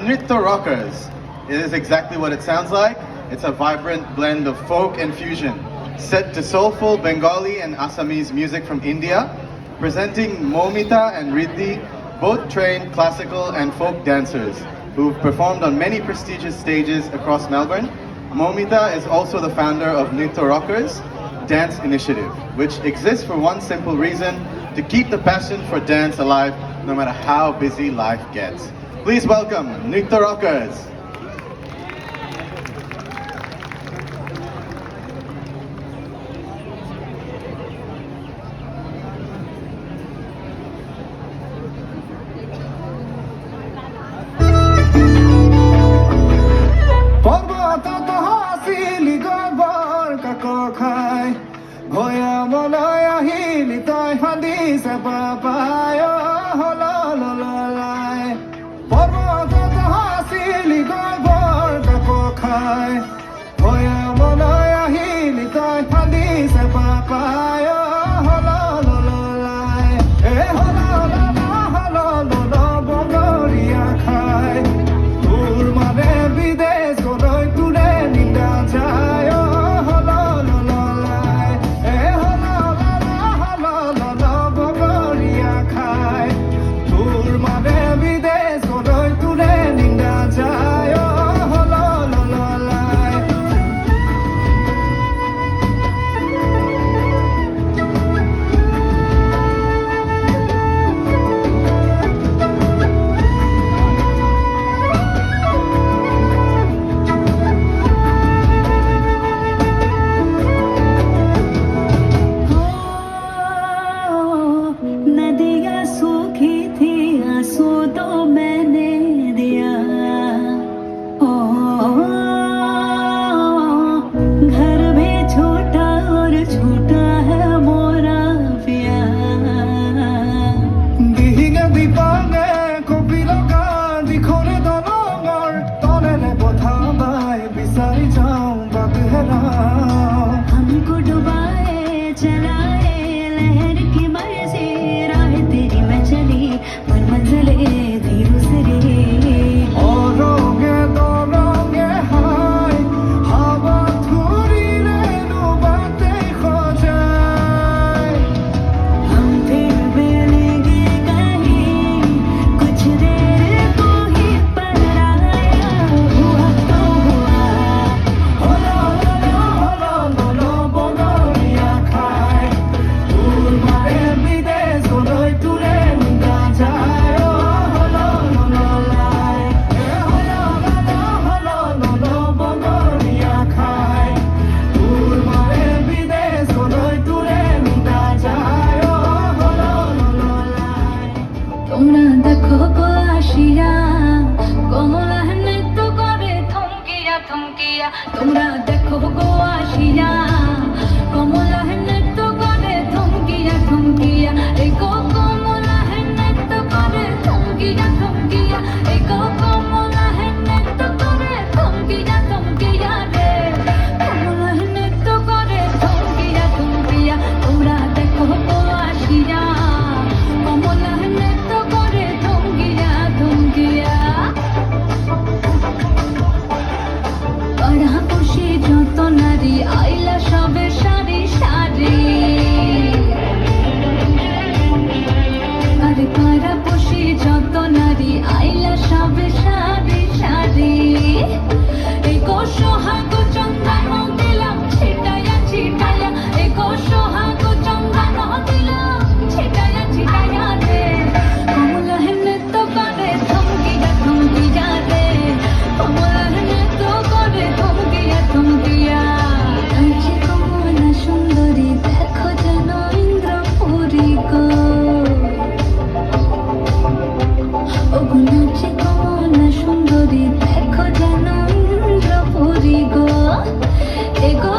Nritya Rockers. It is exactly what it sounds like. It's a vibrant blend of folk and fusion, set to soulful Bengali and Assamese music from India, presenting Momita and Riddhi, both trained classical and folk dancers who've performed on many prestigious stages across Melbourne. Momita is also the founder of Nritya Rockers Dance Initiative, which exists for one simple reason: to keep the passion for dance alive no matter how busy life gets. Please welcome Nritya Rockers. Hoya molaya hili toy handi se papayo hola la la la porboto to hasili gobor ka pokhai hoya molaya hili toy handi se papayo hola la la la hola la la hola la bongoria khai tur mane bidesh koroi tune ninda jayo তোমরা দেখো গো আসিয়া কমলা নৃত্য করে থমকিয়া থমকিয়া এই গো কমলা নৃত্য করে থমকিয়া থমকিয়া এই গো কমলা নৃত্য করে থমকিয়া থমকিয়া রে কমলা নৃত্য করে থমকিয়া থমকিয়া তোমরা দেখো গো আসিয়া কমলা নৃত্য করে থমকিয়া থমকিয়া খুশি যত নারী আইলা সবে সারি সারি আরে পাড়া খুশি যত নারী আইলা সবে সারি সারি এই গো সোহাগ চন্দন দিলাম ছিটায়া ছিটায়া এই গো সোহাগ চন্দন দিলাম ছিটায়া ছিটায়া রে কমলা নৃত্য করে থমকিয়া থমকিয়া রে কমলা নৃত্য করে থমকিয়া থমকিয়া নাচে কমলা সুন্দরী দেখো যেন ইন্দ্রপুরী গো ওগো নাচে কমলা সুন্দরী দেখো যেন ইন্দ্রপুরী গো এগো